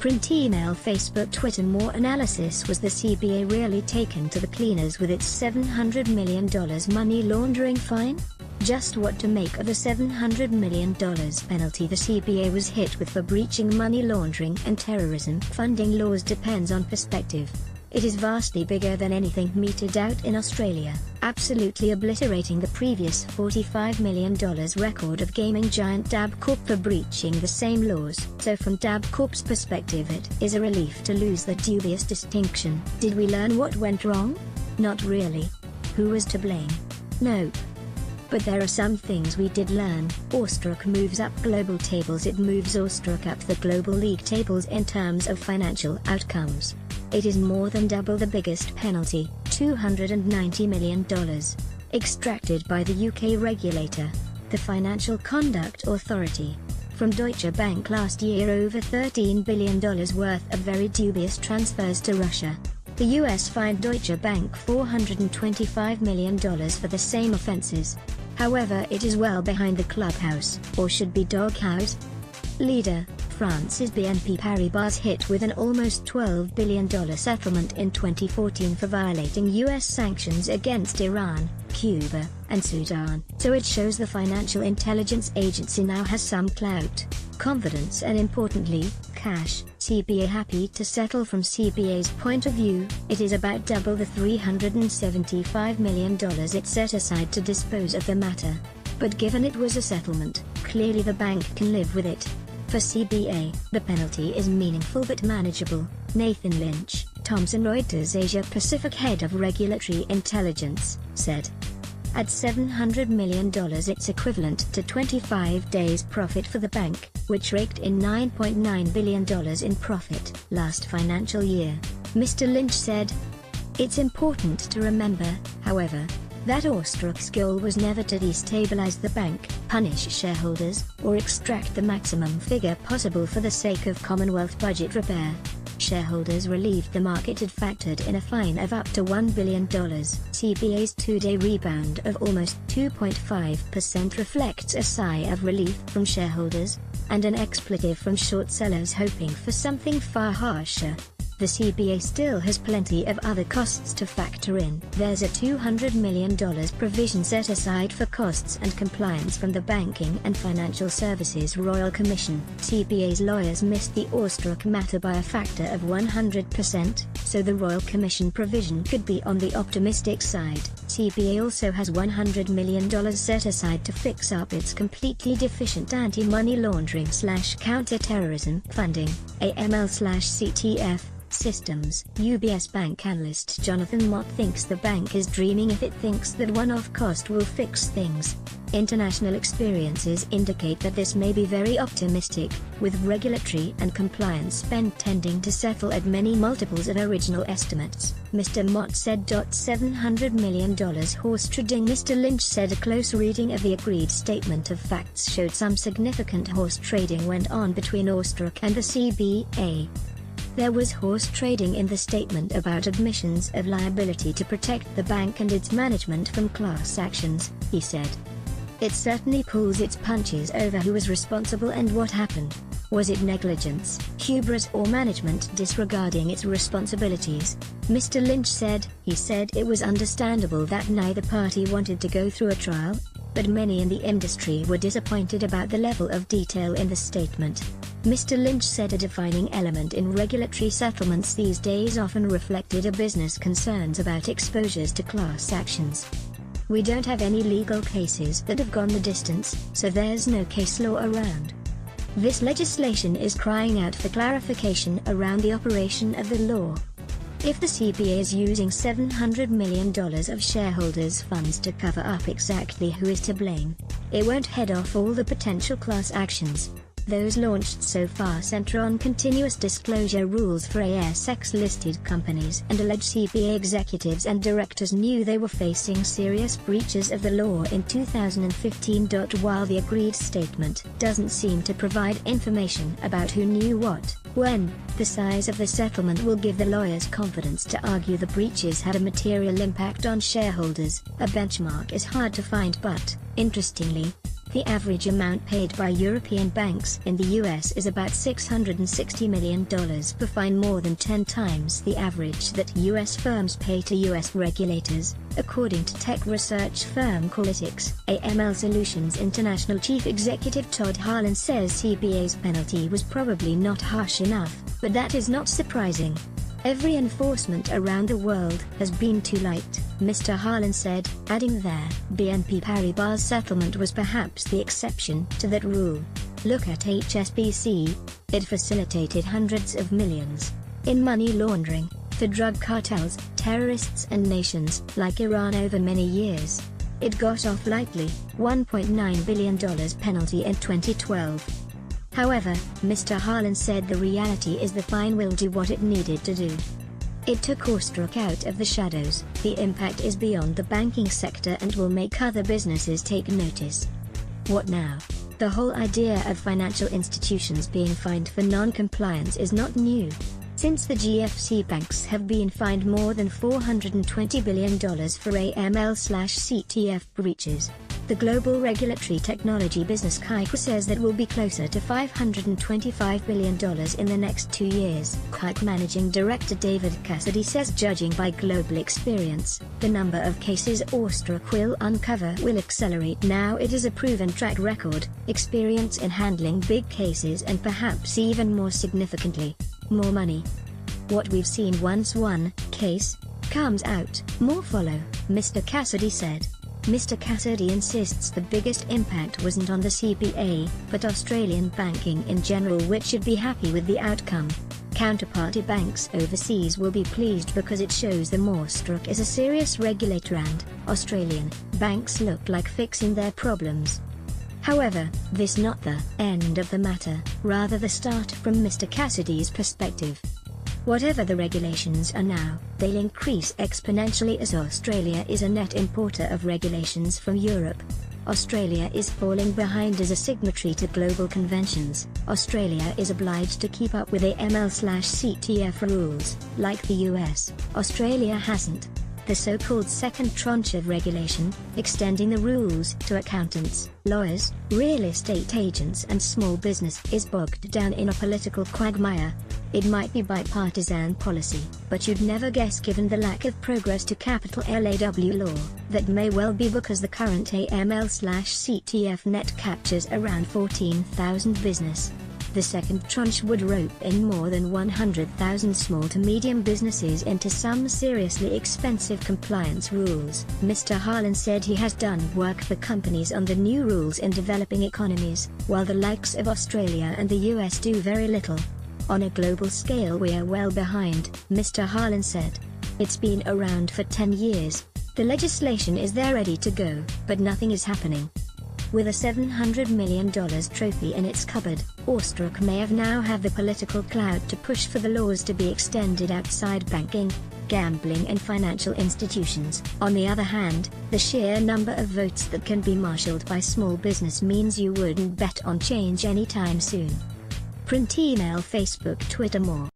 Print, email, Facebook, Twitter. More analysis. Was the CBA really taken to the cleaners with its $700 million money laundering fine? Just what to make of the $700 million penalty the CBA was hit with for breaching money laundering and terrorism funding laws depends on perspective. It is vastly bigger than anything meted out in Australia, absolutely obliterating the previous $45 million record of gaming giant Tabcorp for breaching the same laws. So from Tabcorp's perspective, it is a relief to lose that dubious distinction. Did we learn what went wrong? Not really. Who was to blame? Nope. But there are some things we did learn. Austrock moves up global tables. It moves Austrock up the global league tables in terms of financial outcomes. It is more than double the biggest penalty, $290 million, extracted by the UK regulator, the Financial Conduct Authority, from Deutsche Bank last year. Over $13 billion worth of very dubious transfers to Russia. The US fined Deutsche Bank $425 million for the same offenses. However, it is well behind the clubhouse, or should be doghouse. Leader, France's BNP Paribas hit with an almost $12 billion settlement in 2014 for violating US sanctions against Iran, Cuba, and Sudan. So it shows the Financial Intelligence Agency now has some clout, confidence, and importantly, cash. CBA happy to settle. From CBA's point of view, it is about double the $375 million it set aside to dispose of the matter. But given it was a settlement, clearly the bank can live with it. For CBA, the penalty is meaningful but manageable. Nathan Lynch, Thomson Reuters Asia Pacific head of regulatory intelligence, said. At $700 million, it's equivalent to 25 days' profit for the bank, which raked in $9.9 billion in profit last financial year. Mr. Lynch said. It's important to remember, however, that Austrock's goal was never to destabilize the bank, punish shareholders, or extract the maximum figure possible for the sake of Commonwealth budget repair. Shareholders relieved the market had factored in a fine of up to $1 billion. CBA's two-day rebound of almost 2.5% reflects a sigh of relief from shareholders, and an expletive from short sellers hoping for something far harsher. The CBA still has plenty of other costs to factor in. There's a $200 million provision set aside for costs and compliance from the Banking and Financial Services Royal Commission. CBA's lawyers missed the Austrock matter by a factor of 100%, so the Royal Commission provision could be on the optimistic side. CBA also has $100 million set aside to fix up its completely deficient anti-money laundering/counter-terrorism funding, AML/CTF, systems. UBS bank analyst Jonathan Mott thinks the bank is dreaming if it thinks that one-off cost will fix things. International experiences indicate that this may be very optimistic, with regulatory and compliance spend tending to settle at many multiples of original estimates. Mr. Mott said. $700 million horse trading. Mr. Lynch said a close reading of the agreed statement of facts showed some significant horse trading went on between Austrock and the CBA. There was horse trading in the statement about admissions of liability to protect the bank and its management from class actions, he said. It certainly pulls its punches over who was responsible and what happened. Was it negligence, hubris, or management disregarding its responsibilities? Mr. Lynch said. He said it was understandable that neither party wanted to go through a trial, but many in the industry were disappointed about the level of detail in the statement. Mr. Lynch said a defining element in regulatory settlements these days often reflected a business concerns about exposures to class actions. We don't have any legal cases that have gone the distance, so there's no case law around. This legislation is crying out for clarification around the operation of the law. If the CBA is using $700 million of shareholders' funds to cover up exactly who is to blame, it won't head off all the potential class actions. Those launched so far center on continuous disclosure rules for ASX-listed companies, and allege CBA executives and directors knew they were facing serious breaches of the law in 2015. While the agreed statement doesn't seem to provide information about who knew what, when, the size of the settlement will give the lawyers confidence to argue the breaches had a material impact on shareholders. A benchmark is hard to find, but, interestingly, The average amount paid by European banks in the US is about $660 million per fine, more than 10 times the average that US firms pay to US regulators, according to tech research firm Qualtrics. AML Solutions International Chief Executive Todd Harlan says CBA's penalty was probably not harsh enough, but that is not surprising. Every enforcement around the world has been too light, Mr. Harlan said, adding their BNP Paribas settlement was perhaps the exception to that rule. Look at HSBC. It facilitated hundreds of millions in money laundering for drug cartels, terrorists and nations like Iran over many years. It got off lightly, $1.9 billion penalty in 2012. However, Mr. Harlan said the reality is the fine will do what it needed to do. It took Ostrach out of the shadows. The impact is beyond the banking sector and will make other businesses take notice. What now? The whole idea of financial institutions being fined for non-compliance is not new. Since the GFC, banks have been fined more than $420 billion for AML/CTF breaches. The global regulatory technology business Kike says that will be closer to $525 billion in the next 2 years. Kike managing director David Cassidy says judging by global experience, the number of cases Ostrach will uncover will accelerate. Now it is a proven track record, experience in handling big cases, and perhaps even more significantly, more money. What we've seen once one case comes out, more follow, Mr. Cassidy said. Mr. Cassidy insists the biggest impact wasn't on the CBA, but Australian banking in general, which should be happy with the outcome. Counterparty banks overseas will be pleased because it shows them Ostrach is a serious regulator and Australian banks look like fixing their problems. However, this not the end of the matter, rather the start from Mr. Cassidy's perspective. Whatever the regulations are now, they'll increase exponentially as Australia is a net importer of regulations from Europe. Australia is falling behind as a signatory to global conventions. Australia is obliged to keep up with AML/CTF rules, like the US. Australia hasn't. The so-called second tranche of regulation, extending the rules to accountants, lawyers, real estate agents and small business, is bogged down in a political quagmire. It might be bipartisan policy, but you'd never guess given the lack of progress to capital LAW law. That may well be because the current AML/CTF net captures around 14,000 business. The second tranche would rope in more than 100,000 small to medium businesses into some seriously expensive compliance rules. Mr. Harlan said he has done work for companies on the new rules in developing economies, while the likes of Australia and the US do very little. On a global scale we are well behind, Mr. Harlan said. It's been around for 10 years. The legislation is there ready to go, but nothing is happening. With a $700 million trophy in its cupboard, Ostrach may have now have the political clout to push for the laws to be extended outside banking, gambling and financial institutions. On the other hand, the sheer number of votes that can be marshaled by small business means you wouldn't bet on change anytime soon. Print, email, Facebook, Twitter, more.